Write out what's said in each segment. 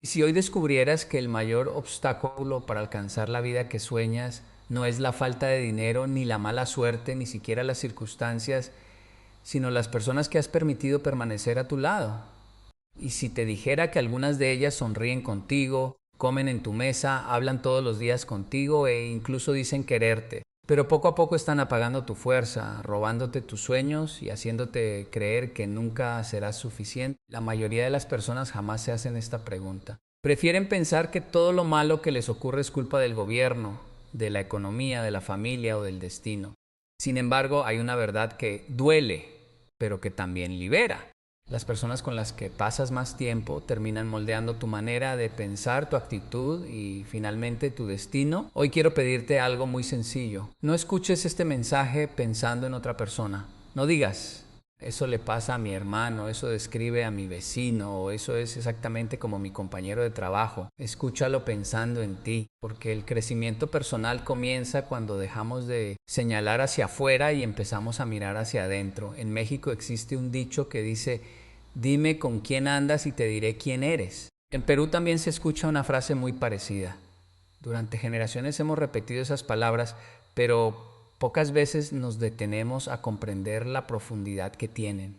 Y si hoy descubrieras que el mayor obstáculo para alcanzar la vida que sueñas no es la falta de dinero, ni la mala suerte, ni siquiera las circunstancias, sino las personas que has permitido permanecer a tu lado. Y si te dijera que algunas de ellas sonríen contigo, comen en tu mesa, hablan todos los días contigo e incluso dicen quererte, pero poco a poco están apagando tu fuerza, robándote tus sueños y haciéndote creer que nunca serás suficiente. La mayoría de las personas jamás se hacen esta pregunta. Prefieren pensar que todo lo malo que les ocurre es culpa del gobierno, de la economía, de la familia o del destino. Sin embargo, hay una verdad que duele, pero que también libera. Las personas con las que pasas más tiempo terminan moldeando tu manera de pensar, tu actitud y finalmente tu destino. Hoy quiero pedirte algo muy sencillo. No escuches este mensaje pensando en otra persona. No digas, eso le pasa a mi hermano, eso describe a mi vecino o eso es exactamente como mi compañero de trabajo. Escúchalo pensando en ti, porque el crecimiento personal comienza cuando dejamos de señalar hacia afuera y empezamos a mirar hacia adentro. En México existe un dicho que dice: dime con quién andas y te diré quién eres. En Perú también se escucha una frase muy parecida. Durante generaciones hemos repetido esas palabras, pero pocas veces nos detenemos a comprender la profundidad que tienen.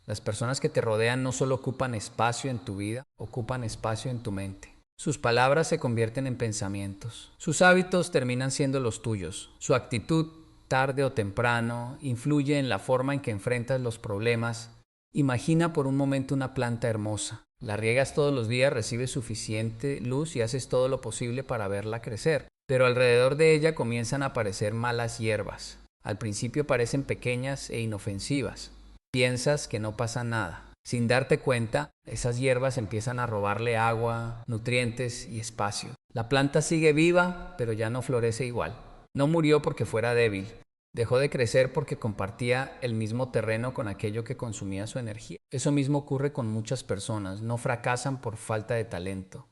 Las personas que te rodean no solo ocupan espacio en tu vida, ocupan espacio en tu mente. Sus palabras se convierten en pensamientos. Sus hábitos terminan siendo los tuyos. Su actitud, tarde o temprano, influye en la forma en que enfrentas los problemas. Imagina por un momento una planta hermosa. La riegas todos los días, recibes suficiente luz y haces todo lo posible para verla crecer. Pero alrededor de ella comienzan a aparecer malas hierbas. Al principio parecen pequeñas e inofensivas. Piensas que no pasa nada. Sin darte cuenta, esas hierbas empiezan a robarle agua, nutrientes y espacio. La planta sigue viva, pero ya no florece igual. No murió porque fuera débil. Dejó de crecer porque compartía el mismo terreno con aquello que consumía su energía. Eso mismo ocurre con muchas personas. No fracasan por falta de talento.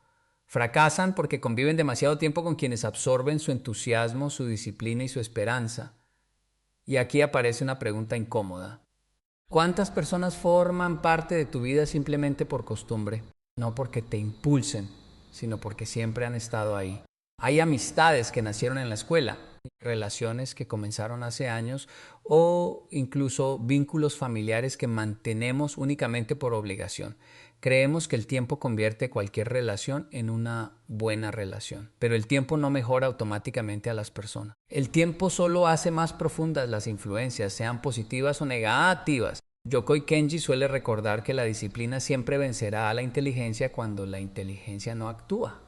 Fracasan porque conviven demasiado tiempo con quienes absorben su entusiasmo, su disciplina y su esperanza. Y aquí aparece una pregunta incómoda. ¿Cuántas personas forman parte de tu vida simplemente por costumbre? No porque te impulsen, sino porque siempre han estado ahí. Hay amistades que nacieron en la escuela, relaciones que comenzaron hace años o incluso vínculos familiares que mantenemos únicamente por obligación. Creemos que el tiempo convierte cualquier relación en una buena relación, pero el tiempo no mejora automáticamente a las personas. El tiempo solo hace más profundas las influencias, sean positivas o negativas. Yokoi Kenji suele recordar que la disciplina siempre vencerá a la inteligencia cuando la inteligencia no actúa.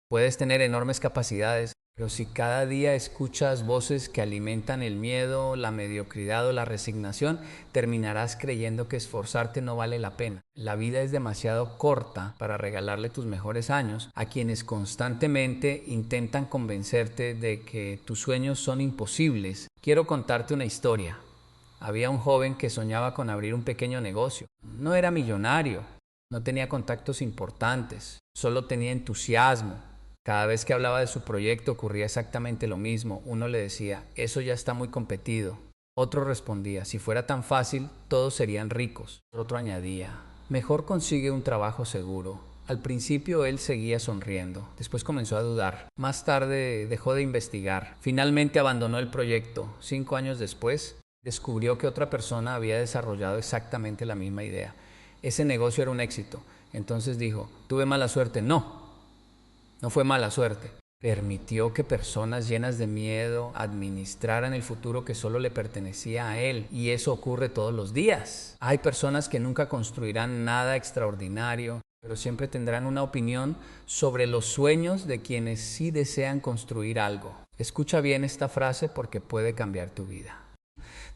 Puedes tener enormes capacidades, pero si cada día escuchas voces que alimentan el miedo, la mediocridad o la resignación, terminarás creyendo que esforzarte no vale la pena. La vida es demasiado corta para regalarle tus mejores años a quienes constantemente intentan convencerte de que tus sueños son imposibles. Quiero contarte una historia. Había un joven que soñaba con abrir un pequeño negocio. No era millonario, no tenía contactos importantes, solo tenía entusiasmo. Cada vez que hablaba de su proyecto ocurría exactamente lo mismo. Uno le decía, eso ya está muy competido. Otro respondía, si fuera tan fácil, todos serían ricos. Otro añadía, mejor consigue un trabajo seguro. Al principio él seguía sonriendo, después comenzó a dudar. Más tarde dejó de investigar. Finalmente abandonó el proyecto. 5 años después, descubrió que otra persona había desarrollado exactamente la misma idea. Ese negocio era un éxito. Entonces dijo, tuve mala suerte. No, no fue mala suerte. Permitió que personas llenas de miedo administraran el futuro que solo le pertenecía a él. Y eso ocurre todos los días. Hay personas que nunca construirán nada extraordinario, pero siempre tendrán una opinión sobre los sueños de quienes sí desean construir algo. Escucha bien esta frase porque puede cambiar tu vida.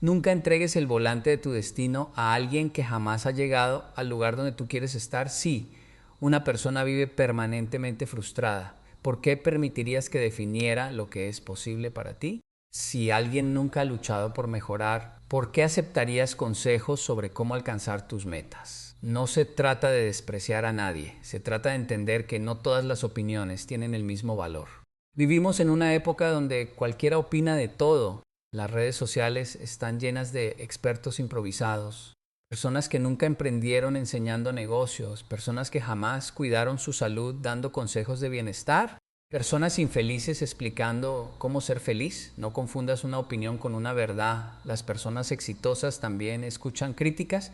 Nunca entregues el volante de tu destino a alguien que jamás ha llegado al lugar donde tú quieres estar. Sí, una persona vive permanentemente frustrada. ¿Por qué permitirías que definiera lo que es posible para ti? Si alguien nunca ha luchado por mejorar, ¿por qué aceptarías consejos sobre cómo alcanzar tus metas? No se trata de despreciar a nadie, se trata de entender que no todas las opiniones tienen el mismo valor. Vivimos en una época donde cualquiera opina de todo. Las redes sociales están llenas de expertos improvisados, Personas que nunca emprendieron enseñando negocios, personas que jamás cuidaron su salud dando consejos de bienestar, personas infelices explicando cómo ser feliz. No confundas una opinión con una verdad. Las personas exitosas también escuchan críticas,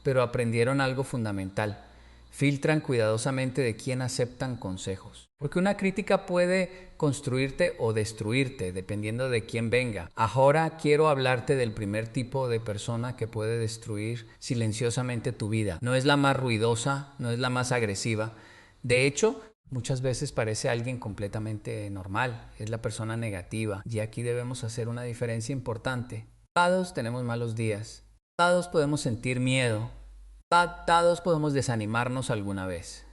pero aprendieron algo fundamental. Filtran cuidadosamente de quién aceptan consejos. Porque una crítica puede construirte o destruirte, dependiendo de quién venga. Ahora quiero hablarte del primer tipo de persona que puede destruir silenciosamente tu vida. No es la más ruidosa, no es la más agresiva. De hecho, muchas veces parece alguien completamente normal. Es la persona negativa. Y aquí debemos hacer una diferencia importante. Todos tenemos malos días. Todos podemos sentir miedo. Todos podemos desanimarnos alguna vez.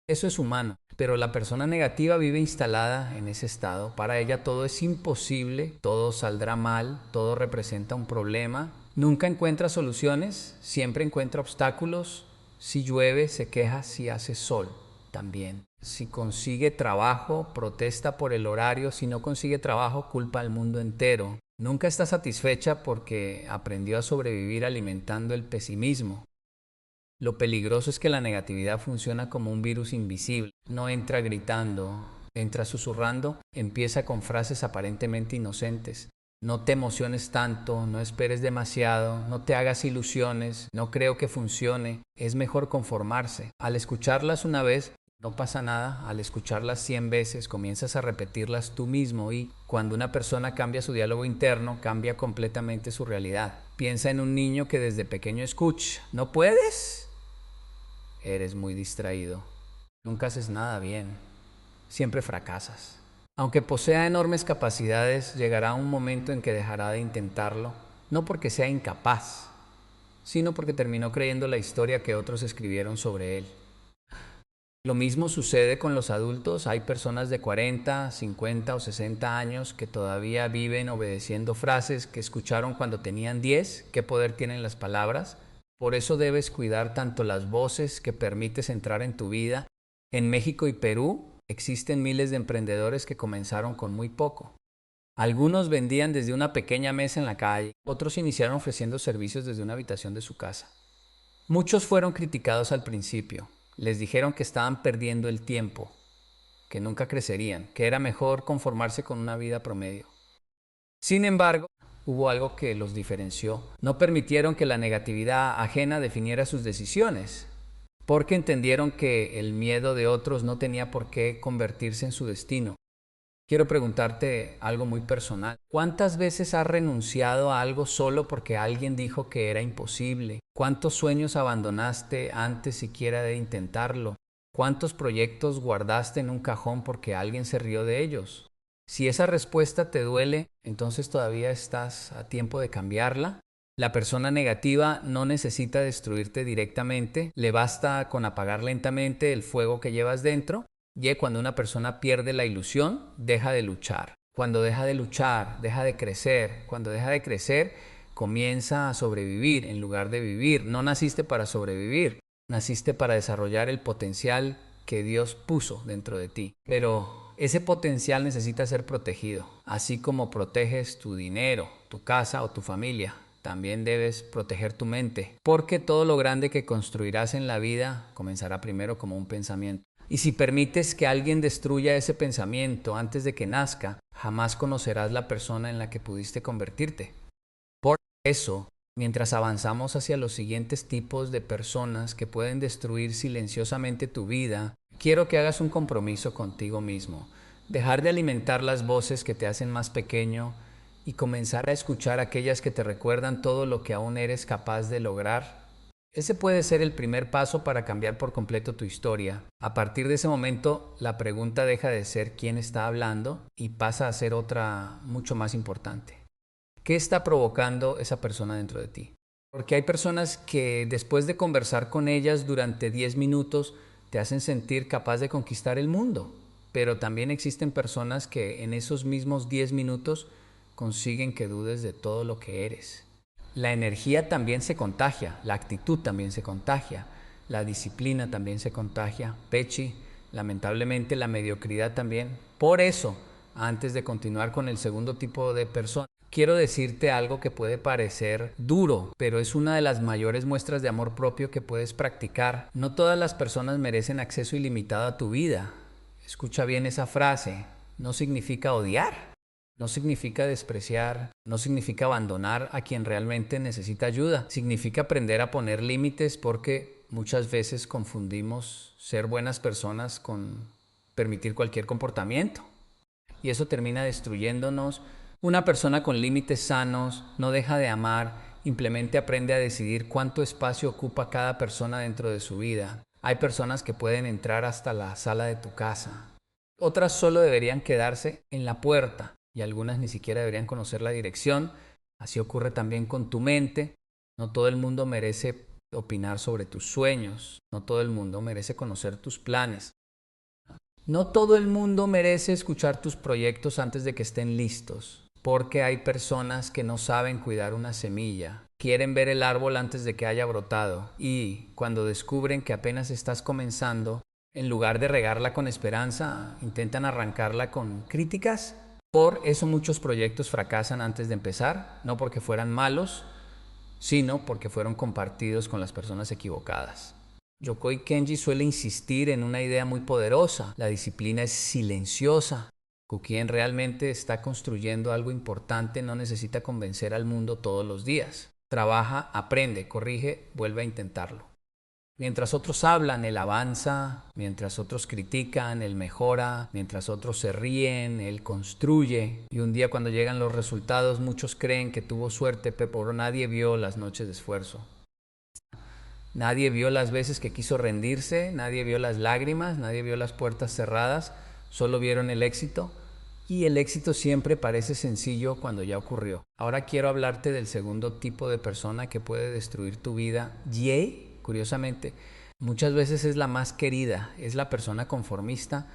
Eso es humano, pero la persona negativa vive instalada en ese estado. Para ella todo es imposible, todo saldrá mal, todo representa un problema. Nunca encuentra soluciones, siempre encuentra obstáculos. Si llueve, se queja. Si hace sol, también. Si consigue trabajo, protesta por el horario. Si no consigue trabajo, culpa al mundo entero. Nunca está satisfecha porque aprendió a sobrevivir alimentando el pesimismo. Lo peligroso es que la negatividad funciona como un virus invisible. No entra gritando, entra susurrando, empieza con frases aparentemente inocentes. No te emociones tanto, no esperes demasiado, no te hagas ilusiones, no creo que funcione. Es mejor conformarse. Al escucharlas una vez, no pasa nada. Al escucharlas 100 veces, comienzas a repetirlas tú mismo y cuando una persona cambia su diálogo interno, cambia completamente su realidad. Piensa en un niño que desde pequeño escucha. ¿No puedes? Eres muy distraído. Nunca haces nada bien. Siempre fracasas. Aunque posea enormes capacidades, llegará un momento en que dejará de intentarlo, no porque sea incapaz, sino porque terminó creyendo la historia que otros escribieron sobre él. Lo mismo sucede con los adultos. Hay personas de 40, 50 o 60 años que todavía viven obedeciendo frases que escucharon cuando tenían 10. ¿Qué poder tienen las palabras? Por eso debes cuidar tanto las voces que permites entrar en tu vida. En México y Perú existen miles de emprendedores que comenzaron con muy poco. Algunos vendían desde una pequeña mesa en la calle, otros iniciaron ofreciendo servicios desde una habitación de su casa. Muchos fueron criticados al principio. Les dijeron que estaban perdiendo el tiempo, que nunca crecerían, que era mejor conformarse con una vida promedio. Sin embargo, hubo algo que los diferenció. No permitieron que la negatividad ajena definiera sus decisiones, porque entendieron que el miedo de otros no tenía por qué convertirse en su destino. Quiero preguntarte algo muy personal. ¿Cuántas veces has renunciado a algo solo porque alguien dijo que era imposible? ¿Cuántos sueños abandonaste antes siquiera de intentarlo? ¿Cuántos proyectos guardaste en un cajón porque alguien se rió de ellos? Si esa respuesta te duele, entonces todavía estás a tiempo de cambiarla. La persona negativa no necesita destruirte directamente, le basta con apagar lentamente el fuego que llevas dentro. Y cuando una persona pierde la ilusión, deja de luchar. Cuando deja de luchar, deja de crecer. Cuando deja de crecer, comienza a sobrevivir en lugar de vivir. No naciste para sobrevivir, naciste para desarrollar el potencial que Dios puso dentro de ti. Pero ese potencial necesita ser protegido. Así como proteges tu dinero, tu casa o tu familia, también debes proteger tu mente. Porque todo lo grande que construirás en la vida comenzará primero como un pensamiento. Y si permites que alguien destruya ese pensamiento antes de que nazca, jamás conocerás la persona en la que pudiste convertirte. Por eso, mientras avanzamos hacia los siguientes tipos de personas que pueden destruir silenciosamente tu vida, quiero que hagas un compromiso contigo mismo. Dejar de alimentar las voces que te hacen más pequeño y comenzar a escuchar aquellas que te recuerdan todo lo que aún eres capaz de lograr. Ese puede ser el primer paso para cambiar por completo tu historia. A partir de ese momento, la pregunta deja de ser quién está hablando y pasa a ser otra mucho más importante. ¿Qué está provocando esa persona dentro de ti? Porque hay personas que después de conversar con ellas durante 10 minutos te hacen sentir capaz de conquistar el mundo. Pero también existen personas que en esos mismos 10 minutos consiguen que dudes de todo lo que eres. La energía también se contagia, la actitud también se contagia, la disciplina también se contagia, Pechi, lamentablemente la mediocridad también. Por eso, antes de continuar con el segundo tipo de persona, Quiero decirte algo que puede parecer duro, pero es una de las mayores muestras de amor propio que puedes practicar. No todas las personas merecen acceso ilimitado a tu vida. Escucha bien esa frase. No significa odiar, no significa despreciar, no significa abandonar a quien realmente necesita ayuda. Significa aprender a poner límites, porque muchas veces confundimos ser buenas personas con permitir cualquier comportamiento. Y eso termina destruyéndonos. Una persona con límites sanos no deja de amar, simplemente aprende a decidir cuánto espacio ocupa cada persona dentro de su vida. Hay personas que pueden entrar hasta la sala de tu casa. Otras solo deberían quedarse en la puerta y algunas ni siquiera deberían conocer la dirección. Así ocurre también con tu mente. No todo el mundo merece opinar sobre tus sueños. No todo el mundo merece conocer tus planes. No todo el mundo merece escuchar tus proyectos antes de que estén listos, porque hay personas que no saben cuidar una semilla. Quieren ver el árbol antes de que haya brotado, y cuando descubren que apenas estás comenzando, en lugar de regarla con esperanza, intentan arrancarla con críticas. Por eso muchos proyectos fracasan antes de empezar, no porque fueran malos, sino porque fueron compartidos con las personas equivocadas. Yokoi Kenji suele insistir en una idea muy poderosa: la disciplina es silenciosa. Quien realmente está construyendo algo importante no necesita convencer al mundo todos los días. Trabaja, aprende, corrige, vuelve a intentarlo. Mientras otros hablan, él avanza. Mientras otros critican, él mejora. Mientras otros se ríen, él construye. Y un día, cuando llegan los resultados, muchos creen que tuvo suerte, pero nadie vio las noches de esfuerzo. Nadie vio las veces que quiso rendirse, nadie vio las lágrimas, nadie vio las puertas cerradas, solo vieron el éxito. Y el éxito siempre parece sencillo cuando ya ocurrió. Ahora quiero hablarte del segundo tipo de persona que puede destruir tu vida. Jay, curiosamente, muchas veces es la más querida, es la persona conformista.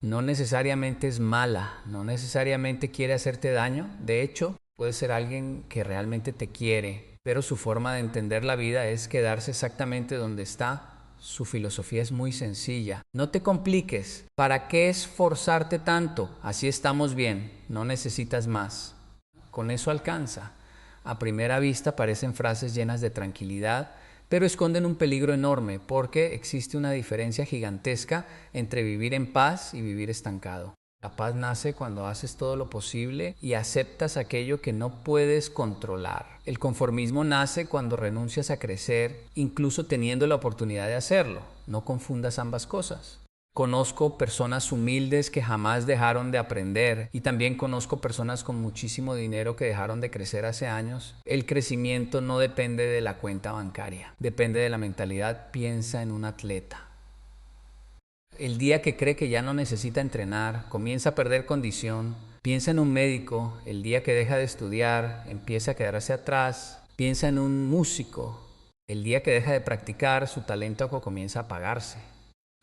No necesariamente es mala, no necesariamente quiere hacerte daño. De hecho, puede ser alguien que realmente te quiere, pero su forma de entender la vida es quedarse exactamente donde está. Su filosofía es muy sencilla: no te compliques, ¿para qué esforzarte tanto? Así estamos bien, no necesitas más. Con eso alcanza. A primera vista parecen frases llenas de tranquilidad, pero esconden un peligro enorme, porque existe una diferencia gigantesca entre vivir en paz y vivir estancado. La paz nace cuando haces todo lo posible y aceptas aquello que no puedes controlar. El conformismo nace cuando renuncias a crecer, incluso teniendo la oportunidad de hacerlo. No confundas ambas cosas. Conozco personas humildes que jamás dejaron de aprender, y también conozco personas con muchísimo dinero que dejaron de crecer hace años. El crecimiento no depende de la cuenta bancaria, depende de la mentalidad. Piensa en un atleta. El día que cree que ya no necesita entrenar, comienza a perder condición. Piensa en un médico. El día que deja de estudiar, empieza a quedarse atrás. Piensa en un músico. El día que deja de practicar, su talento comienza a apagarse.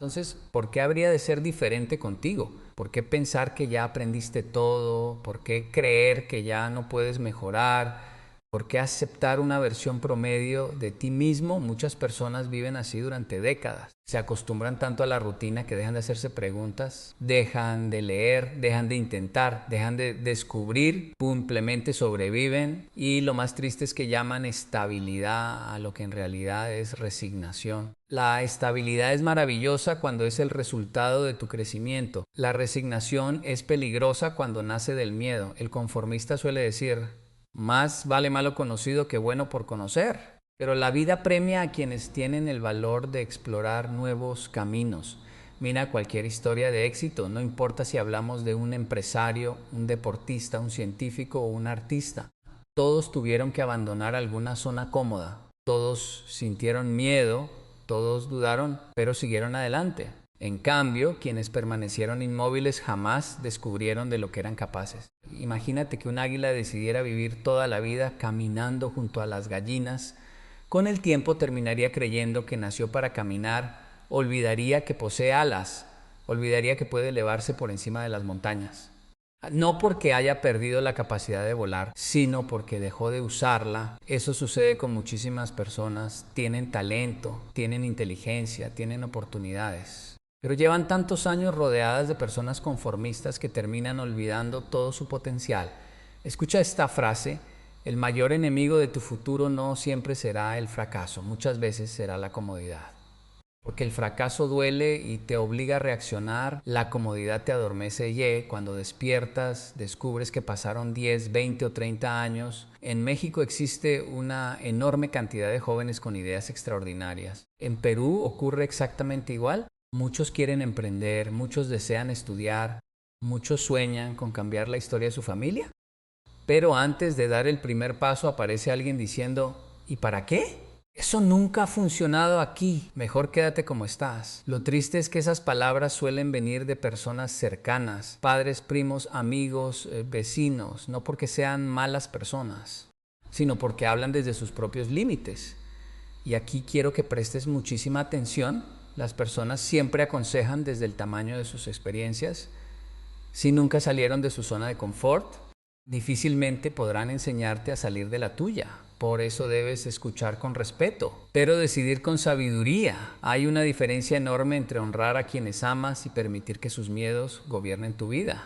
Entonces, ¿por qué habría de ser diferente contigo? ¿Por qué pensar que ya aprendiste todo? ¿Por qué creer que ya no puedes mejorar? ¿Por qué aceptar una versión promedio de ti mismo? Muchas personas viven así durante décadas. Se acostumbran tanto a la rutina que dejan de hacerse preguntas, dejan de leer, dejan de intentar, dejan de descubrir, simplemente sobreviven. Y lo más triste es que llaman estabilidad a lo que en realidad es resignación. La estabilidad es maravillosa cuando es el resultado de tu crecimiento. La resignación es peligrosa cuando nace del miedo. El conformista suele decir: más vale malo conocido que bueno por conocer. Pero la vida premia a quienes tienen el valor de explorar nuevos caminos. Mira cualquier historia de éxito, no importa si hablamos de un empresario, un deportista, un científico o un artista. Todos tuvieron que abandonar alguna zona cómoda. Todos sintieron miedo, todos dudaron, pero siguieron adelante. En cambio, quienes permanecieron inmóviles jamás descubrieron de lo que eran capaces. Imagínate que un águila decidiera vivir toda la vida caminando junto a las gallinas. Con el tiempo terminaría creyendo que nació para caminar, olvidaría que posee alas, olvidaría que puede elevarse por encima de las montañas. No porque haya perdido la capacidad de volar, sino porque dejó de usarla. Eso sucede con muchísimas personas. Tienen talento, tienen inteligencia, tienen oportunidades, pero llevan tantos años rodeadas de personas conformistas que terminan olvidando todo su potencial. Escucha esta frase: el mayor enemigo de tu futuro no siempre será el fracaso, muchas veces será la comodidad. Porque el fracaso duele y te obliga a reaccionar, la comodidad te adormece y cuando despiertas descubres que pasaron 10, 20 o 30 años. En México existe una enorme cantidad de jóvenes con ideas extraordinarias. En Perú ocurre exactamente igual. Muchos quieren emprender, muchos desean estudiar, muchos sueñan con cambiar la historia de su familia. Pero antes de dar el primer paso aparece alguien diciendo: ¿y para qué? Eso nunca ha funcionado aquí, mejor quédate como estás. Lo triste es que esas palabras suelen venir de personas cercanas, padres, primos, amigos, vecinos, no porque sean malas personas, sino porque hablan desde sus propios límites. Y aquí quiero que prestes muchísima atención. Las personas siempre aconsejan desde el tamaño de sus experiencias. Si nunca salieron de su zona de confort, difícilmente podrán enseñarte a salir de la tuya. Por eso debes escuchar con respeto, pero decidir con sabiduría. Hay una diferencia enorme entre honrar a quienes amas y permitir que sus miedos gobiernen tu vida.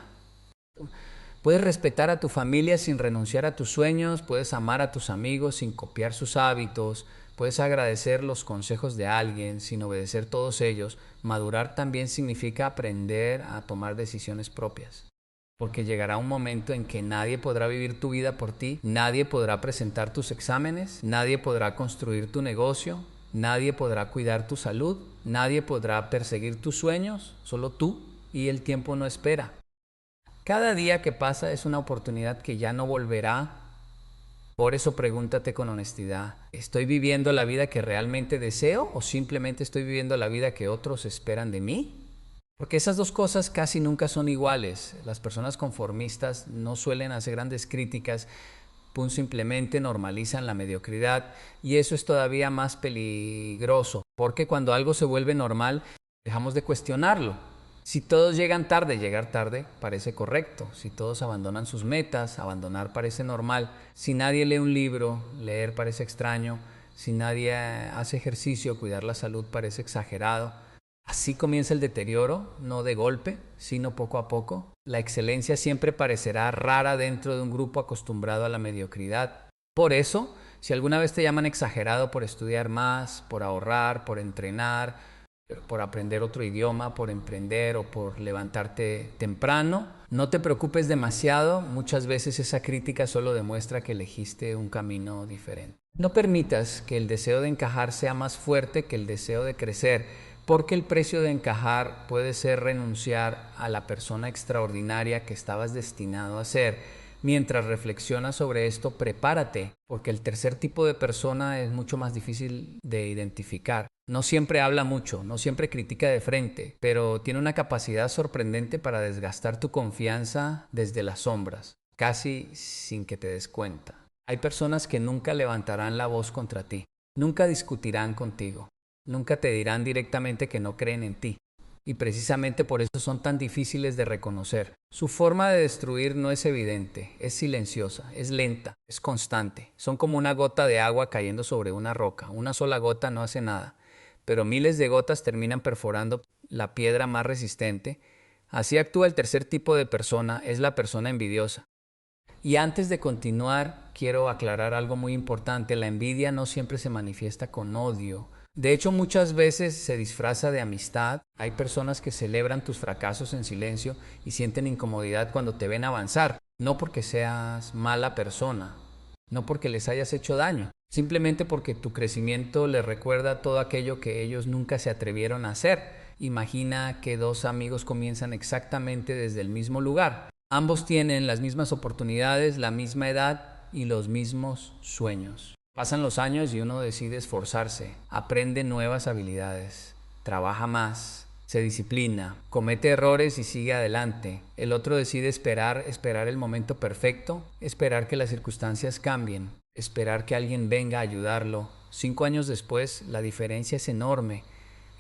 Puedes respetar a tu familia sin renunciar a tus sueños, puedes amar a tus amigos sin copiar sus hábitos, puedes agradecer los consejos de alguien sin obedecer todos ellos. Madurar también significa aprender a tomar decisiones propias. Porque llegará un momento en que nadie podrá vivir tu vida por ti, nadie podrá presentar tus exámenes, nadie podrá construir tu negocio, nadie podrá cuidar tu salud, nadie podrá perseguir tus sueños, solo tú, y el tiempo no espera. Cada día que pasa es una oportunidad que ya no volverá. Por eso pregúntate con honestidad: ¿estoy viviendo la vida que realmente deseo o simplemente estoy viviendo la vida que otros esperan de mí? Porque esas dos cosas casi nunca son iguales. Las personas conformistas no suelen hacer grandes críticas, simplemente normalizan la mediocridad, y eso es todavía más peligroso, porque cuando algo se vuelve normal, dejamos de cuestionarlo. Si todos llegan tarde, llegar tarde parece correcto. Si todos abandonan sus metas, abandonar parece normal. Si nadie lee un libro, leer parece extraño. Si nadie hace ejercicio, cuidar la salud parece exagerado. Así comienza el deterioro, no de golpe, sino poco a poco. La excelencia siempre parecerá rara dentro de un grupo acostumbrado a la mediocridad. Por eso, si alguna vez te llaman exagerado por estudiar más, por ahorrar, por entrenar, por aprender otro idioma, por emprender o por levantarte temprano, no te preocupes demasiado. Muchas veces esa crítica solo demuestra que elegiste un camino diferente. No permitas que el deseo de encajar sea más fuerte que el deseo de crecer, porque el precio de encajar puede ser renunciar a la persona extraordinaria que estabas destinado a ser. Mientras reflexionas sobre esto, prepárate, porque el tercer tipo de persona es mucho más difícil de identificar. No siempre habla mucho, no siempre critica de frente, pero tiene una capacidad sorprendente para desgastar tu confianza desde las sombras, casi sin que te des cuenta. Hay personas que nunca levantarán la voz contra ti, nunca discutirán contigo. Nunca te dirán directamente que no creen en ti. Y precisamente por eso son tan difíciles de reconocer. Su forma de destruir no es evidente, es silenciosa, es lenta, es constante. Son como una gota de agua cayendo sobre una roca. Una sola gota no hace nada, pero miles de gotas terminan perforando la piedra más resistente. Así actúa el tercer tipo de persona, es la persona envidiosa. Y antes de continuar, quiero aclarar algo muy importante. La envidia no siempre se manifiesta con odio. De hecho, muchas veces se disfraza de amistad. Hay personas que celebran tus fracasos en silencio y sienten incomodidad cuando te ven avanzar. No porque seas mala persona, no porque les hayas hecho daño, simplemente porque tu crecimiento les recuerda todo aquello que ellos nunca se atrevieron a hacer. Imagina que dos amigos comienzan exactamente desde el mismo lugar. Ambos tienen las mismas oportunidades, la misma edad y los mismos sueños. Pasan los años y uno decide esforzarse, aprende nuevas habilidades, trabaja más, se disciplina, comete errores y sigue adelante. El otro decide esperar el momento perfecto, esperar que las circunstancias cambien, esperar que alguien venga a ayudarlo. 5 años después, la diferencia es enorme.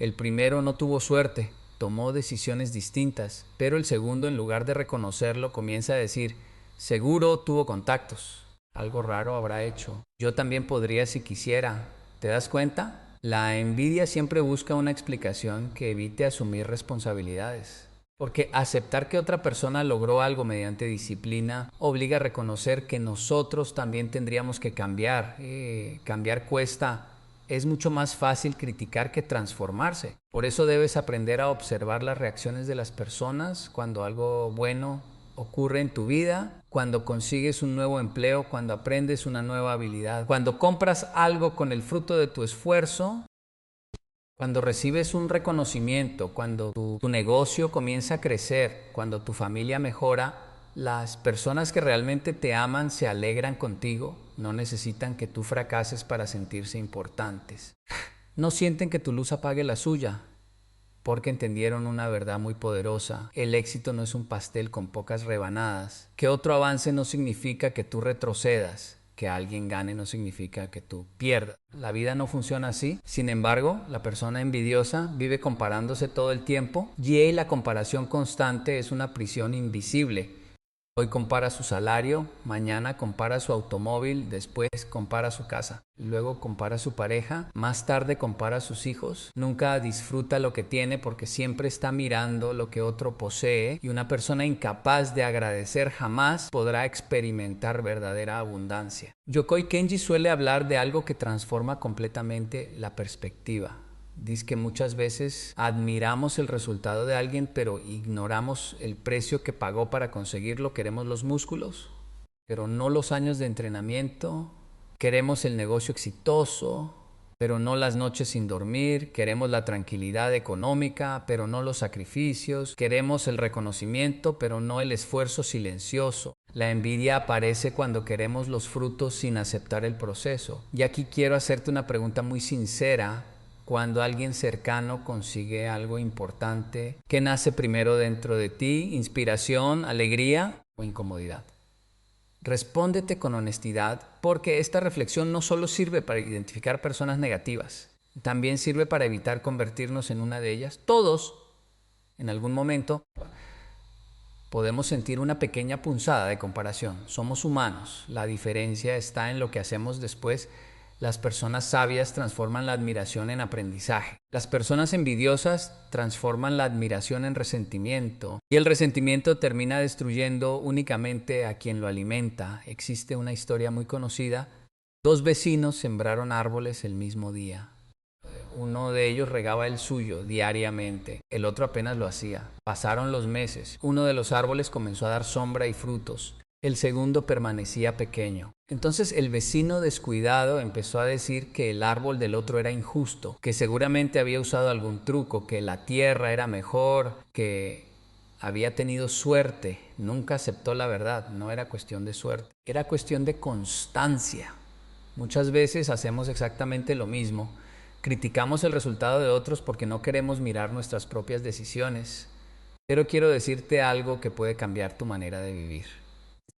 El primero no tuvo suerte, tomó decisiones distintas, pero el segundo, en lugar de reconocerlo, comienza a decir: seguro tuvo contactos. Algo raro habrá hecho. Yo también podría si quisiera. ¿Te das cuenta? La envidia siempre busca una explicación que evite asumir responsabilidades. Porque aceptar que otra persona logró algo mediante disciplina obliga a reconocer que nosotros también tendríamos que cambiar. Cambiar cuesta. Es mucho más fácil criticar que transformarse. Por eso debes aprender a observar las reacciones de las personas cuando algo bueno ocurre en tu vida, cuando consigues un nuevo empleo, cuando aprendes una nueva habilidad, cuando compras algo con el fruto de tu esfuerzo, cuando recibes un reconocimiento, cuando tu negocio comienza a crecer, cuando tu familia mejora. Las personas que realmente te aman se alegran contigo, no necesitan que tú fracases para sentirse importantes. No sienten que tu luz apague la suya, porque entendieron una verdad muy poderosa. El éxito no es un pastel con pocas rebanadas. Que otro avance no significa que tú retrocedas. Que alguien gane no significa que tú pierdas. La vida no funciona así. Sin embargo, la persona envidiosa vive comparándose todo el tiempo y la comparación constante es una prisión invisible. Hoy compara su salario, mañana compara su automóvil, después compara su casa, luego compara su pareja, más tarde compara sus hijos. Nunca disfruta lo que tiene porque siempre está mirando lo que otro posee, y una persona incapaz de agradecer jamás podrá experimentar verdadera abundancia. Yokoi Kenji suele hablar de algo que transforma completamente la perspectiva. Dice que muchas veces admiramos el resultado de alguien, pero ignoramos el precio que pagó para conseguirlo. Queremos los músculos, pero no los años de entrenamiento. Queremos el negocio exitoso, pero no las noches sin dormir. Queremos la tranquilidad económica, pero no los sacrificios. Queremos el reconocimiento, pero no el esfuerzo silencioso. La envidia aparece cuando queremos los frutos sin aceptar el proceso. Y aquí quiero hacerte una pregunta muy sincera. Cuando alguien cercano consigue algo importante, ¿qué nace primero dentro de ti? ¿Inspiración, alegría o incomodidad? Respóndete con honestidad, porque esta reflexión no solo sirve para identificar personas negativas, también sirve para evitar convertirnos en una de ellas. Todos, en algún momento, podemos sentir una pequeña punzada de comparación. Somos humanos. La diferencia está en lo que hacemos después. Las personas sabias transforman la admiración en aprendizaje. Las personas envidiosas transforman la admiración en resentimiento. Y el resentimiento termina destruyendo únicamente a quien lo alimenta. Existe una historia muy conocida. Dos vecinos sembraron árboles el mismo día. Uno de ellos regaba el suyo diariamente, el otro apenas lo hacía. Pasaron los meses. Uno de los árboles comenzó a dar sombra y frutos. El segundo permanecía pequeño. Entonces el vecino descuidado empezó a decir que el árbol del otro era injusto, que seguramente había usado algún truco, que la tierra era mejor, que había tenido suerte. Nunca aceptó la verdad. No era cuestión de suerte, era cuestión de constancia. Muchas veces hacemos exactamente lo mismo. Criticamos el resultado de otros porque no queremos mirar nuestras propias decisiones. Pero quiero decirte algo que puede cambiar tu manera de vivir.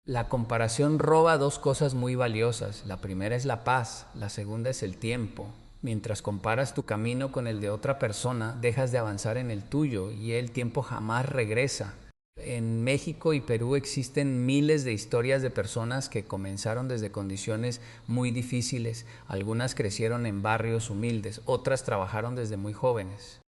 La comparación roba dos cosas muy valiosas. La primera es la paz, la segunda es el tiempo. Mientras comparas tu camino con el de otra persona, dejas de avanzar en el tuyo y el tiempo jamás regresa. En México y Perú existen miles de historias de personas que comenzaron desde condiciones muy difíciles. Algunas crecieron en barrios humildes, otras trabajaron desde muy jóvenes.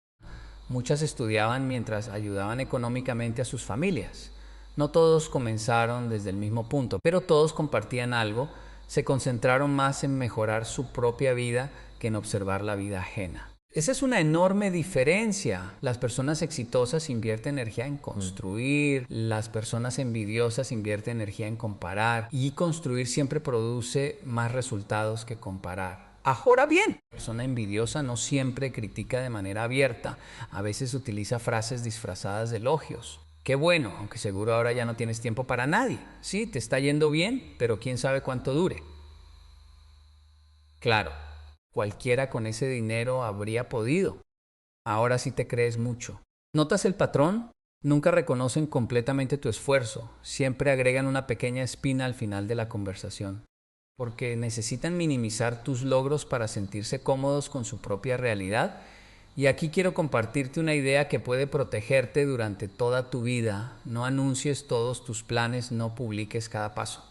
Muchas estudiaban mientras ayudaban económicamente a sus familias. No todos comenzaron desde el mismo punto, pero todos compartían algo. Se concentraron más en mejorar su propia vida que en observar la vida ajena. Esa es una enorme diferencia. Las personas exitosas invierten energía en construir, las personas envidiosas invierten energía en comparar, y construir siempre produce más resultados que comparar. Ahora bien, la persona envidiosa no siempre critica de manera abierta, a veces utiliza frases disfrazadas de elogios. Qué bueno, aunque seguro ahora ya no tienes tiempo para nadie. Sí, te está yendo bien, pero quién sabe cuánto dure. Claro, cualquiera con ese dinero habría podido. Ahora sí te crees mucho. ¿Notas el patrón? Nunca reconocen completamente tu esfuerzo. Siempre agregan una pequeña espina al final de la conversación, porque necesitan minimizar tus logros para sentirse cómodos con su propia realidad. Y aquí quiero compartirte una idea que puede protegerte durante toda tu vida. No anuncies todos tus planes, no publiques cada paso.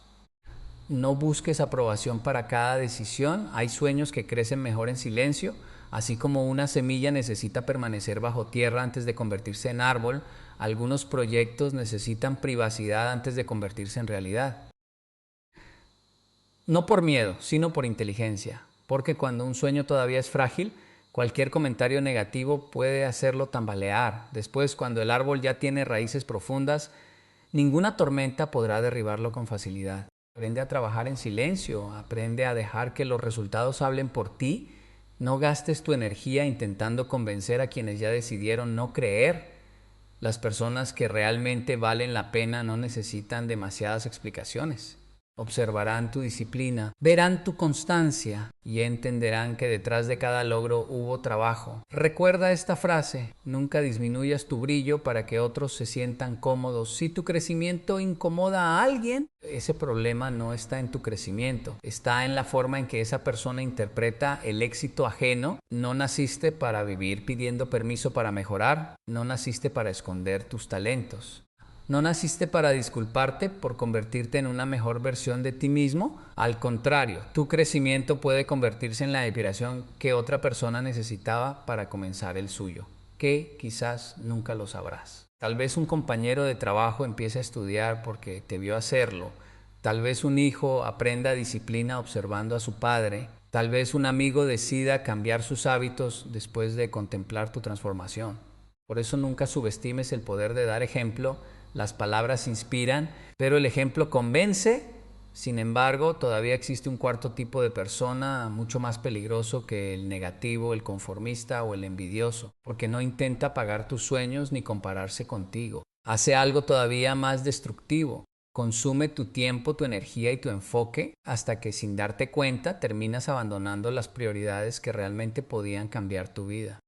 No busques aprobación para cada decisión. Hay sueños que crecen mejor en silencio. Así como una semilla necesita permanecer bajo tierra antes de convertirse en árbol, Algunos proyectos necesitan privacidad antes de convertirse en realidad. No por miedo, sino por inteligencia. Porque cuando un sueño todavía es frágil, cualquier comentario negativo puede hacerlo tambalear. Después, cuando el árbol ya tiene raíces profundas, ninguna tormenta podrá derribarlo con facilidad. Aprende a trabajar en silencio, aprende a dejar que los resultados hablen por ti. No gastes tu energía intentando convencer a quienes ya decidieron no creer. Las personas que realmente valen la pena no necesitan demasiadas explicaciones. Observarán tu disciplina, verán tu constancia y entenderán que detrás de cada logro hubo trabajo. Recuerda esta frase: nunca disminuyas tu brillo para que otros se sientan cómodos. Si tu crecimiento incomoda a alguien, ese problema no está en tu crecimiento, está en la forma en que esa persona interpreta el éxito ajeno. No naciste para vivir pidiendo permiso para mejorar, no naciste para esconder tus talentos. No naciste para disculparte por convertirte en una mejor versión de ti mismo. Al contrario, tu crecimiento puede convertirse en la inspiración que otra persona necesitaba para comenzar el suyo, que quizás nunca lo sabrás. Tal vez un compañero de trabajo empiece a estudiar porque te vio hacerlo. Tal vez un hijo aprenda disciplina observando a su padre. Tal vez un amigo decida cambiar sus hábitos después de contemplar tu transformación. Por eso nunca subestimes el poder de dar ejemplo. Las palabras inspiran, pero el ejemplo convence. Sin embargo, todavía existe un cuarto tipo de persona mucho más peligroso que el negativo, el conformista o el envidioso, porque no intenta apagar tus sueños ni compararse contigo. Hace algo todavía más destructivo. Consume tu tiempo, tu energía y tu enfoque hasta que, sin darte cuenta, terminas abandonando las prioridades que realmente podían cambiar tu vida.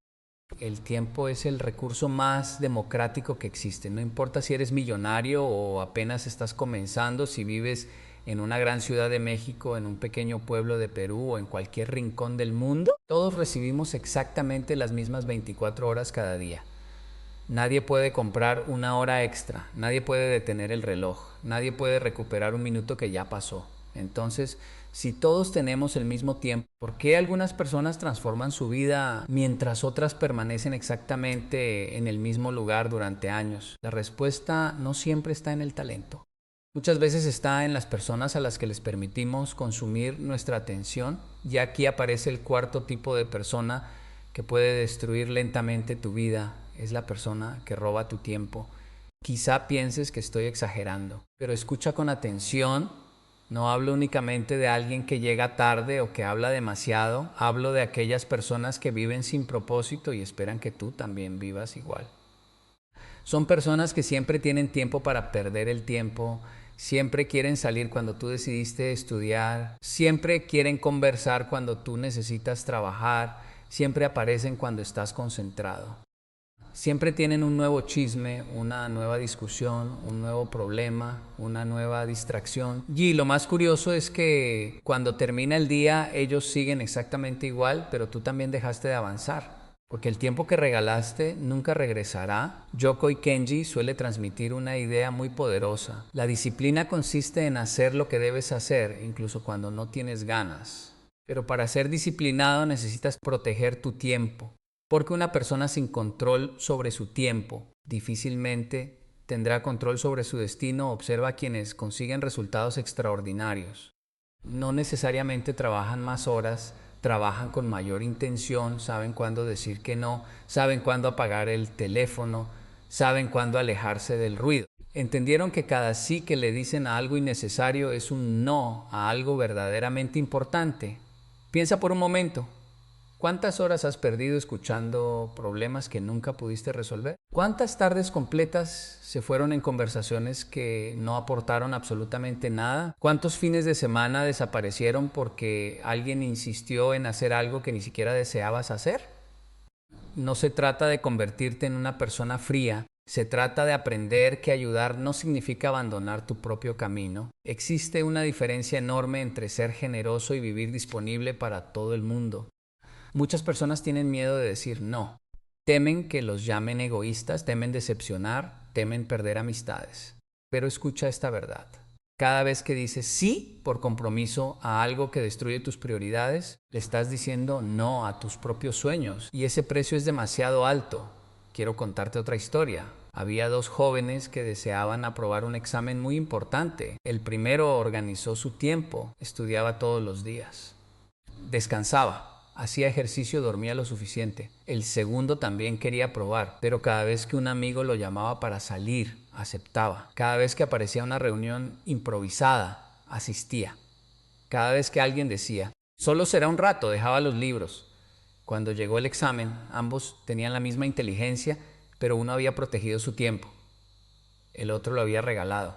El tiempo es el recurso más democrático que existe. No importa si eres millonario o apenas estás comenzando, si vives en una gran ciudad de México, en un pequeño pueblo de Perú o en cualquier rincón del mundo, todos recibimos exactamente las mismas 24 horas cada día. Nadie puede comprar una hora extra, nadie puede detener el reloj, nadie puede recuperar un minuto que ya pasó. Entonces, si todos tenemos el mismo tiempo, ¿por qué algunas personas transforman su vida mientras otras permanecen exactamente en el mismo lugar durante años? La respuesta no siempre está en el talento. Muchas veces está en las personas a las que les permitimos consumir nuestra atención. Y aquí aparece el cuarto tipo de persona que puede destruir lentamente tu vida. Es la persona que roba tu tiempo. Quizá pienses que estoy exagerando, pero escucha con atención. No hablo únicamente de alguien que llega tarde o que habla demasiado. Hablo de aquellas personas que viven sin propósito y esperan que tú también vivas igual. Son personas que siempre tienen tiempo para perder el tiempo. Siempre quieren salir cuando tú decidiste estudiar. Siempre quieren conversar cuando tú necesitas trabajar. Siempre aparecen cuando estás concentrado. Siempre tienen un nuevo chisme, una nueva discusión, un nuevo problema, una nueva distracción. Y lo más curioso es que cuando termina el día ellos siguen exactamente igual, pero tú también dejaste de avanzar. Porque el tiempo que regalaste nunca regresará. Yokoi Kenji suele transmitir una idea muy poderosa. La disciplina consiste en hacer lo que debes hacer, incluso cuando no tienes ganas. Pero para ser disciplinado necesitas proteger tu tiempo. Porque una persona sin control sobre su tiempo difícilmente tendrá control sobre su destino. Observa a quienes consiguen resultados extraordinarios. No necesariamente trabajan más horas, trabajan con mayor intención, saben cuándo decir que no, saben cuándo apagar el teléfono, saben cuándo alejarse del ruido. Entendieron que cada sí que le dicen a algo innecesario es un no a algo verdaderamente importante. Piensa por un momento. ¿Cuántas horas has perdido escuchando problemas que nunca pudiste resolver? ¿Cuántas tardes completas se fueron en conversaciones que no aportaron absolutamente nada? ¿Cuántos fines de semana desaparecieron porque alguien insistió en hacer algo que ni siquiera deseabas hacer? No se trata de convertirte en una persona fría. Se trata de aprender que ayudar no significa abandonar tu propio camino. Existe una diferencia enorme entre ser generoso y vivir disponible para todo el mundo. Muchas personas tienen miedo de decir no. Temen que los llamen egoístas, temen decepcionar, temen perder amistades. Pero escucha esta verdad. Cada vez que dices sí por compromiso a algo que destruye tus prioridades, le estás diciendo no a tus propios sueños. Y ese precio es demasiado alto. Quiero contarte otra historia. Había dos jóvenes que deseaban aprobar un examen muy importante. El primero organizó su tiempo, estudiaba todos los días. Descansaba, hacía ejercicio, dormía lo suficiente. El segundo también quería probar, pero cada vez que un amigo lo llamaba para salir, aceptaba. Cada vez que aparecía una reunión improvisada, asistía. Cada vez que alguien decía, solo será un rato, dejaba los libros. Cuando llegó el examen, ambos tenían la misma inteligencia, pero uno había protegido su tiempo. El otro lo había regalado.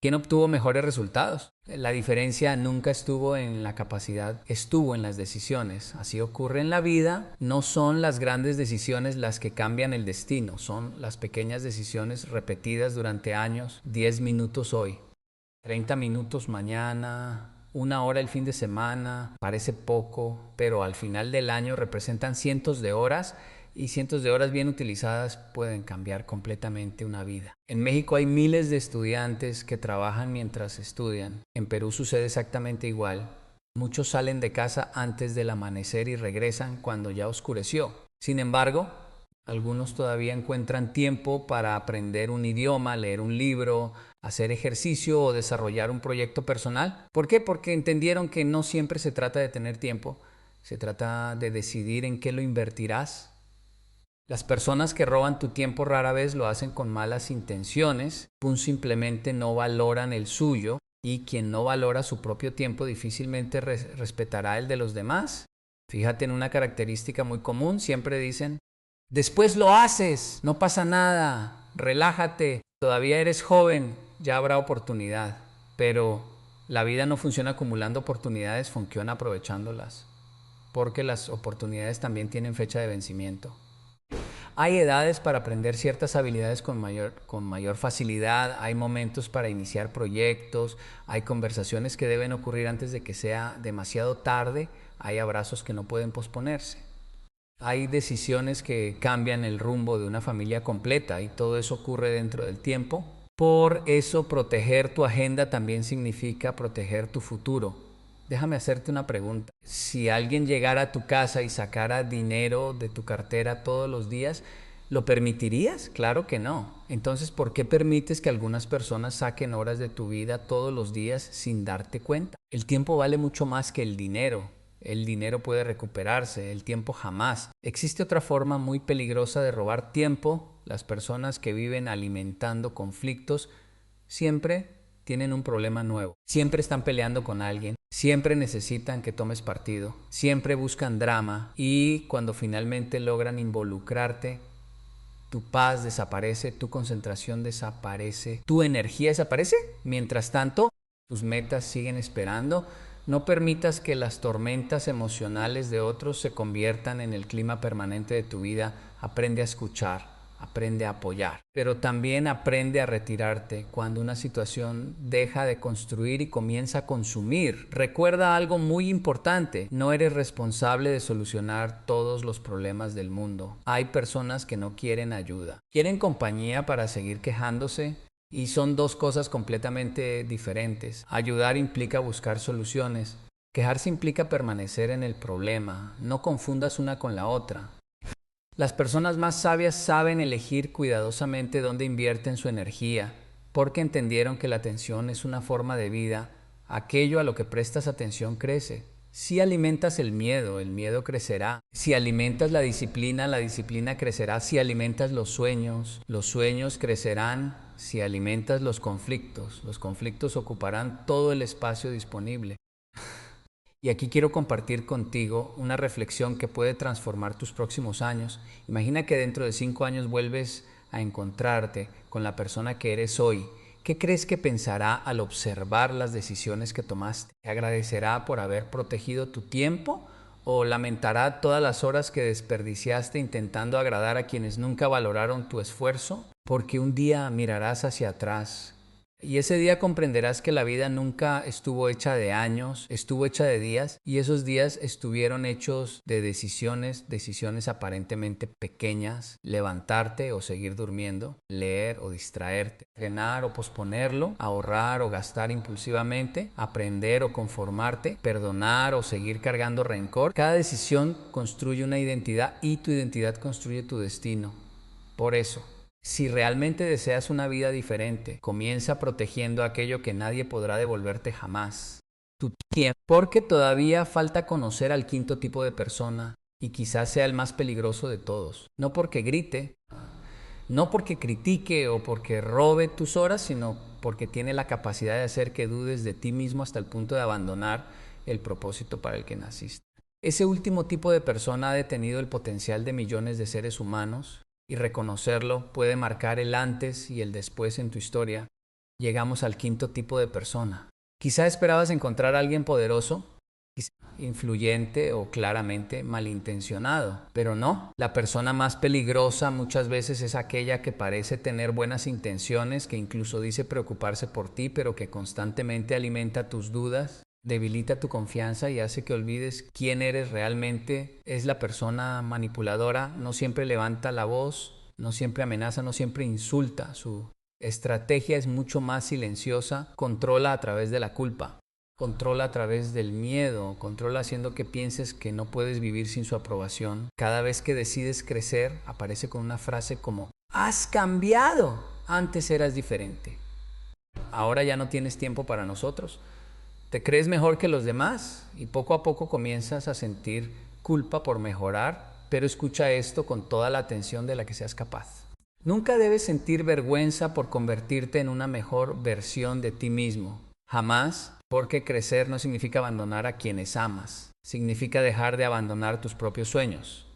¿Quién obtuvo mejores resultados? La diferencia nunca estuvo en la capacidad, estuvo en las decisiones. Así ocurre en la vida. No son las grandes decisiones las que cambian el destino, son las pequeñas decisiones repetidas durante años. 10 minutos hoy, 30 minutos mañana, 1 hora el fin de semana. Parece poco, pero al final del año representan cientos de horas, y cientos de horas bien utilizadas pueden cambiar completamente una vida. En México hay miles de estudiantes que trabajan mientras estudian. En Perú sucede exactamente igual. Muchos salen de casa antes del amanecer y regresan cuando ya oscureció. Sin embargo, algunos todavía encuentran tiempo para aprender un idioma, leer un libro, hacer ejercicio o desarrollar un proyecto personal. ¿Por qué? Porque entendieron que no siempre se trata de tener tiempo, se trata de decidir en qué lo invertirás. Las personas que roban tu tiempo rara vez lo hacen con malas intenciones, simplemente no valoran el suyo, y quien no valora su propio tiempo difícilmente respetará el de los demás. Fíjate en una característica muy común, siempre dicen, después lo haces, no pasa nada, relájate, todavía eres joven, ya habrá oportunidad. Pero la vida no funciona acumulando oportunidades, funciona aprovechándolas, porque las oportunidades también tienen fecha de vencimiento. Hay edades para aprender ciertas habilidades con mayor facilidad, hay momentos para iniciar proyectos, hay conversaciones que deben ocurrir antes de que sea demasiado tarde, hay abrazos que no pueden posponerse. Hay decisiones que cambian el rumbo de una familia completa, y todo eso ocurre dentro del tiempo. Por eso proteger tu agenda también significa proteger tu futuro. Déjame hacerte una pregunta. Si alguien llegara a tu casa y sacara dinero de tu cartera todos los días, ¿lo permitirías? Claro que no. Entonces, ¿por qué permites que algunas personas saquen horas de tu vida todos los días sin darte cuenta? El tiempo vale mucho más que el dinero. El dinero puede recuperarse, el tiempo jamás. Existe otra forma muy peligrosa de robar tiempo. Las personas que viven alimentando conflictos siempre tienen un problema nuevo. Siempre están peleando con alguien, siempre necesitan que tomes partido, siempre buscan drama, y cuando finalmente logran involucrarte, tu paz desaparece, tu concentración desaparece, tu energía desaparece. Mientras tanto, tus metas siguen esperando. No permitas que las tormentas emocionales de otros se conviertan en el clima permanente de tu vida. Aprende a escuchar. Aprende a apoyar, pero también aprende a retirarte cuando una situación deja de construir y comienza a consumir. Recuerda algo muy importante: no eres responsable de solucionar todos los problemas del mundo. Hay personas que no quieren ayuda, quieren compañía para seguir quejándose, y son dos cosas completamente diferentes. Ayudar implica buscar soluciones. Quejarse implica permanecer en el problema. No confundas una con la otra. Las personas más sabias saben elegir cuidadosamente dónde invierten su energía, porque entendieron que la atención es una forma de vida. Aquello a lo que prestas atención crece. Si alimentas el miedo crecerá. Si alimentas la disciplina crecerá. Si alimentas los sueños crecerán. Si alimentas los conflictos ocuparán todo el espacio disponible. Y aquí quiero compartir contigo una reflexión que puede transformar tus próximos años. Imagina que dentro de 5 años vuelves a encontrarte con la persona que eres hoy. ¿Qué crees que pensará al observar las decisiones que tomaste? ¿Te agradecerá por haber protegido tu tiempo, o lamentará todas las horas que desperdiciaste intentando agradar a quienes nunca valoraron tu esfuerzo? Porque un día mirarás hacia atrás, y ese día comprenderás que la vida nunca estuvo hecha de años, estuvo hecha de días, y esos días estuvieron hechos de decisiones aparentemente pequeñas: levantarte o seguir durmiendo, leer o distraerte, frenar o posponerlo, ahorrar o gastar impulsivamente, aprender o conformarte, perdonar o seguir cargando rencor. Cada decisión construye una identidad, y tu identidad construye tu destino. Por eso, Si realmente deseas una vida diferente, comienza protegiendo aquello que nadie podrá devolverte jamás. Tu tiempo. Porque todavía falta conocer al quinto tipo de persona y quizás sea el más peligroso de todos. No porque grite, no porque critique o porque robe tus horas, sino porque tiene la capacidad de hacer que dudes de ti mismo hasta el punto de abandonar el propósito para el que naciste. Ese último tipo de persona ha detenido el potencial de millones de seres humanos y reconocerlo puede marcar el antes y el después en tu historia. Llegamos al quinto tipo de persona. Quizá esperabas encontrar a alguien poderoso, influyente o claramente malintencionado, pero no. La persona más peligrosa muchas veces es aquella que parece tener buenas intenciones, que incluso dice preocuparse por ti, pero que constantemente alimenta tus dudas, debilita tu confianza y hace que olvides quién eres realmente. Es la persona manipuladora, no siempre levanta la voz, no siempre amenaza, no siempre insulta. Su estrategia es mucho más silenciosa, controla a través de la culpa. Controla a través del miedo, controla haciendo que pienses que no puedes vivir sin su aprobación. Cada vez que decides crecer, aparece con una frase como: ¡has cambiado! Antes eras diferente. Ahora ya no tienes tiempo para nosotros. Te crees mejor que los demás y poco a poco comienzas a sentir culpa por mejorar, pero escucha esto con toda la atención de la que seas capaz. Nunca debes sentir vergüenza por convertirte en una mejor versión de ti mismo. Jamás, porque crecer no significa abandonar a quienes amas. Significa dejar de abandonar tus propios sueños.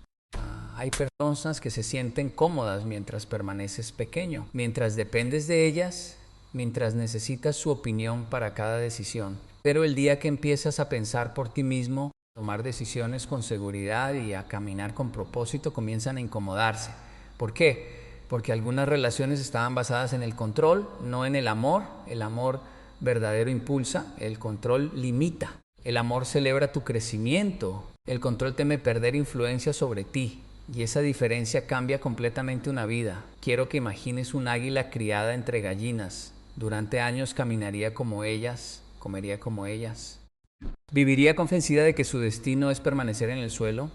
Hay personas que se sienten cómodas mientras permaneces pequeño, mientras dependes de ellas, mientras necesitas su opinión para cada decisión. Pero el día que empiezas a pensar por ti mismo, tomar decisiones con seguridad y a caminar con propósito, comienzan a incomodarse. ¿Por qué? Porque algunas relaciones estaban basadas en el control, no en el amor. El amor verdadero impulsa, el control limita. El amor celebra tu crecimiento, el control teme perder influencia sobre ti. Y esa diferencia cambia completamente una vida. Quiero que imagines un águila criada entre gallinas. Durante años caminaría como ellas, comería como ellas. Viviría convencida de que su destino es permanecer en el suelo,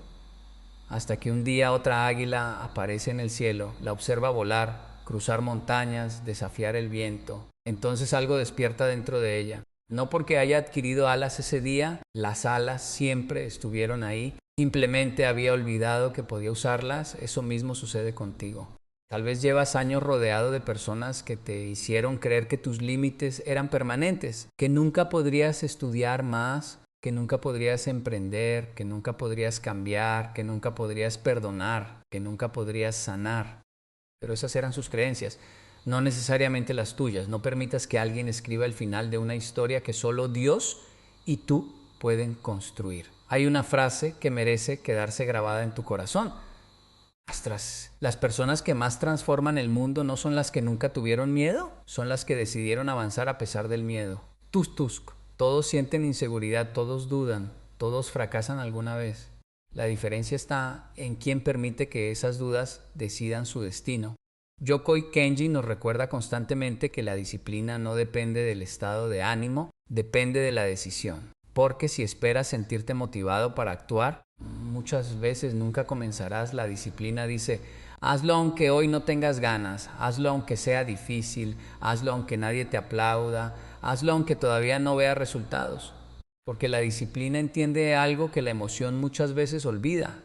hasta que un día otra águila aparece en el cielo, la observa volar, cruzar montañas, desafiar el viento. Entonces algo despierta dentro de ella. No porque haya adquirido alas ese día, las alas siempre estuvieron ahí. Simplemente había olvidado que podía usarlas. Eso mismo sucede contigo. Tal vez llevas años rodeado de personas que te hicieron creer que tus límites eran permanentes, que nunca podrías estudiar más, que nunca podrías emprender, que nunca podrías cambiar, que nunca podrías perdonar, que nunca podrías sanar. Pero esas eran sus creencias, no necesariamente las tuyas. No permitas que alguien escriba el final de una historia que solo Dios y tú pueden construir. Hay una frase que merece quedarse grabada en tu corazón. Las personas que más transforman el mundo no son las que nunca tuvieron miedo, son las que decidieron avanzar a pesar del miedo. Tusk. Todos sienten inseguridad, todos dudan, todos fracasan alguna vez. La diferencia está en quién permite que esas dudas decidan su destino. Yokoi Kenji nos recuerda constantemente que la disciplina no depende del estado de ánimo, depende de la decisión. Porque si esperas sentirte motivado para actuar, muchas veces nunca comenzarás. La disciplina dice: hazlo aunque hoy no tengas ganas, hazlo aunque sea difícil, hazlo aunque nadie te aplauda, hazlo aunque todavía no veas resultados. Porque la disciplina entiende algo que la emoción muchas veces olvida.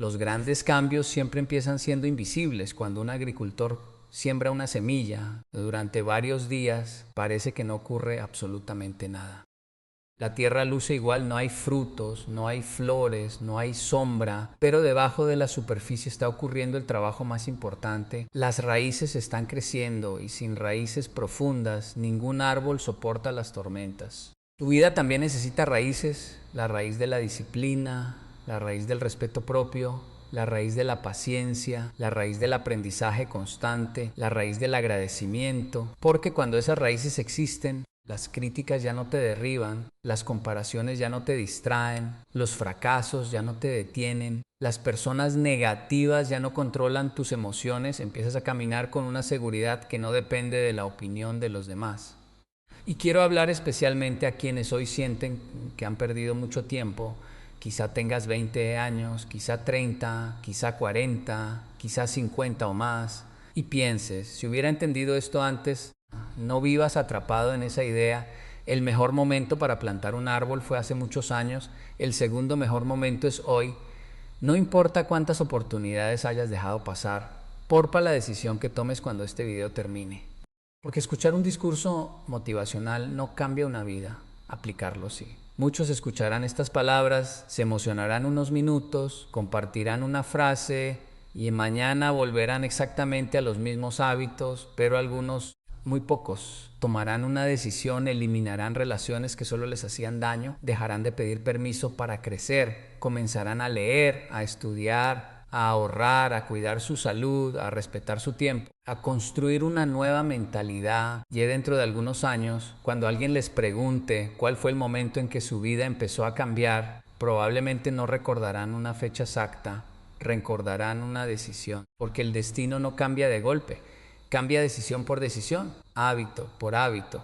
Los grandes cambios siempre empiezan siendo invisibles. Cuando un agricultor siembra una semilla, durante varios días parece que no ocurre absolutamente nada. La tierra luce igual, no hay frutos, no hay flores, no hay sombra, pero debajo de la superficie está ocurriendo el trabajo más importante. Las raíces están creciendo y sin raíces profundas, ningún árbol soporta las tormentas. Tu vida también necesita raíces, la raíz de la disciplina, la raíz del respeto propio, la raíz de la paciencia, la raíz del aprendizaje constante, la raíz del agradecimiento, porque cuando esas raíces existen, las críticas ya no te derriban, las comparaciones ya no te distraen, los fracasos ya no te detienen, las personas negativas ya no controlan tus emociones, empiezas a caminar con una seguridad que no depende de la opinión de los demás. Y quiero hablar especialmente a quienes hoy sienten que han perdido mucho tiempo. Quizá tengas 20 años, quizá 30, quizá 40, quizá 50 o más. y pienses, si hubiera entendido esto antes, no vivas atrapado en esa idea. El mejor momento para plantar un árbol fue hace muchos años, el segundo mejor momento es hoy. No importa cuántas oportunidades hayas dejado pasar, porfa la decisión que tomes cuando este video termine. Porque escuchar un discurso motivacional no cambia una vida, aplicarlo sí. Muchos escucharán estas palabras, se emocionarán unos minutos, compartirán una frase y mañana volverán exactamente a los mismos hábitos, pero algunos, muy pocos, tomarán una decisión, eliminarán relaciones que solo les hacían daño, dejarán de pedir permiso para crecer, comenzarán a leer, a estudiar, a ahorrar, a cuidar su salud, a respetar su tiempo, a construir una nueva mentalidad. Y dentro de algunos años, cuando alguien les pregunte cuál fue el momento en que su vida empezó a cambiar, probablemente no recordarán una fecha exacta, recordarán una decisión, porque el destino no cambia de golpe, cambia decisión por decisión, hábito por hábito,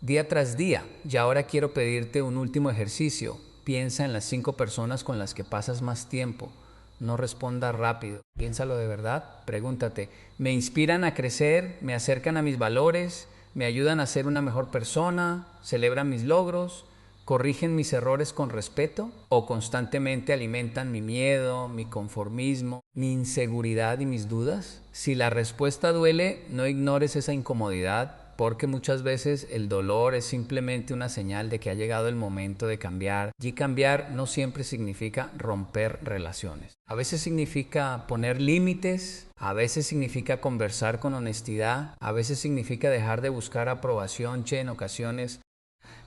día tras día. Y ahora quiero pedirte un último ejercicio. Piensa en las 5 personas con las que pasas más tiempo. No respondas rápido. Piénsalo de verdad. Pregúntate, ¿me inspiran a crecer? ¿Me acercan a mis valores? ¿Me ayudan a ser una mejor persona? ¿Celebran mis logros? ¿Corrigen mis errores con respeto? ¿O constantemente alimentan mi miedo, mi conformismo, mi inseguridad y mis dudas? Si la respuesta duele, no ignores esa incomodidad, porque muchas veces el dolor es simplemente una señal de que ha llegado el momento de cambiar. Y cambiar no siempre significa romper relaciones. A veces significa poner límites, a veces significa conversar con honestidad, a veces significa dejar de buscar aprobación, en ocasiones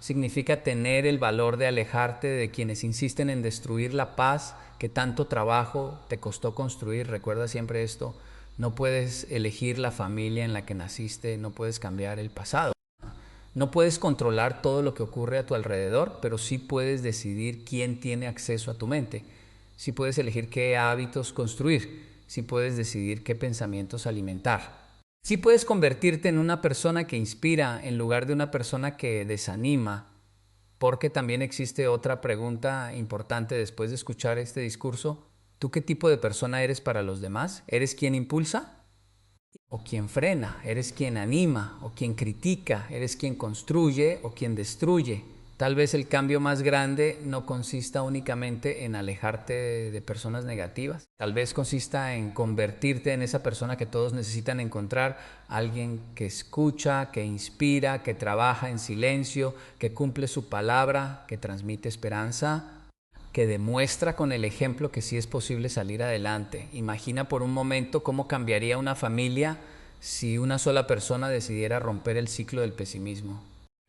significa tener el valor de alejarte de quienes insisten en destruir la paz que tanto trabajo te costó construir. Recuerda siempre esto. No puedes elegir la familia en la que naciste, no puedes cambiar el pasado. No puedes controlar todo lo que ocurre a tu alrededor, pero sí puedes decidir quién tiene acceso a tu mente. Sí puedes elegir qué hábitos construir, sí puedes decidir qué pensamientos alimentar. Sí puedes convertirte en una persona que inspira en lugar de una persona que desanima, porque también existe otra pregunta importante después de escuchar este discurso. ¿Tú qué tipo de persona eres para los demás? ¿Eres quien impulsa o quien frena? ¿Eres quien anima o quien critica? ¿Eres quien construye o quien destruye? Tal vez el cambio más grande no consista únicamente en alejarte de personas negativas. Tal vez consista en convertirte en esa persona que todos necesitan encontrar. Alguien que escucha, que inspira, que trabaja en silencio, que cumple su palabra, que transmite esperanza, que demuestra con el ejemplo que sí es posible salir adelante. Imagina por un momento cómo cambiaría una familia si una sola persona decidiera romper el ciclo del pesimismo.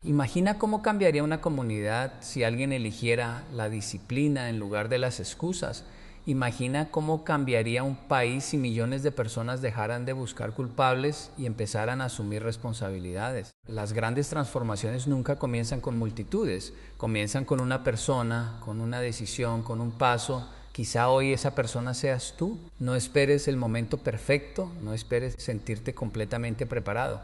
Imagina cómo cambiaría una comunidad si alguien eligiera la disciplina en lugar de las excusas. Imagina cómo cambiaría un país si millones de personas dejaran de buscar culpables y empezaran a asumir responsabilidades. Las grandes transformaciones nunca comienzan con multitudes, comienzan con una persona, con una decisión, con un paso. Quizá hoy esa persona seas tú. No esperes el momento perfecto, no esperes sentirte completamente preparado.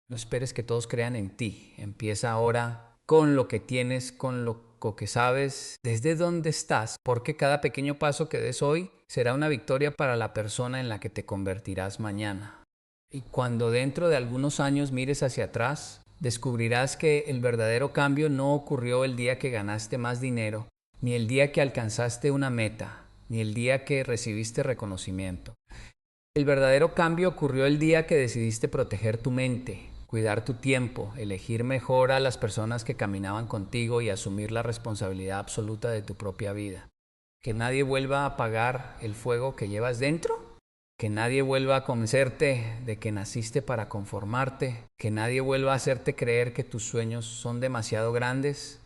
No esperes que todos crean en ti. Empieza ahora con lo que tienes, con lo que sabes, desde dónde estás, porque cada pequeño paso que des hoy será una victoria para la persona en la que te convertirás mañana. Y cuando dentro de algunos años mires hacia atrás, descubrirás que el verdadero cambio no ocurrió el día que ganaste más dinero, ni el día que alcanzaste una meta, ni el día que recibiste reconocimiento. El verdadero cambio ocurrió el día que decidiste proteger tu mente, cuidar tu tiempo, elegir mejor a las personas que caminaban contigo y asumir la responsabilidad absoluta de tu propia vida. Que nadie vuelva a apagar el fuego que llevas dentro. Que nadie vuelva a convencerte de que naciste para conformarte. Que nadie vuelva a hacerte creer que tus sueños son demasiado grandes.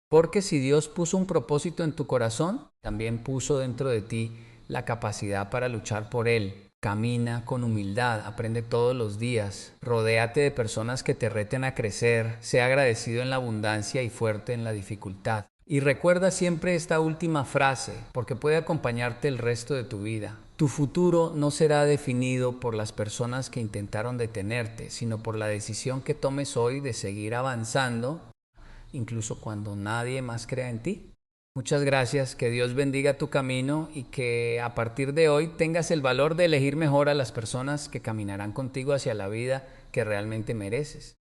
Porque si Dios puso un propósito en tu corazón, también puso dentro de ti la capacidad para luchar por él. Camina con humildad, aprende todos los días, rodéate de personas que te reten a crecer, sea agradecido en la abundancia y fuerte en la dificultad. Y recuerda siempre esta última frase, porque puede acompañarte el resto de tu vida. Tu futuro no será definido por las personas que intentaron detenerte, sino por la decisión que tomes hoy de seguir avanzando, incluso cuando nadie más crea en ti. Muchas gracias, que Dios bendiga tu camino y que a partir de hoy tengas el valor de elegir mejor a las personas que caminarán contigo hacia la vida que realmente mereces.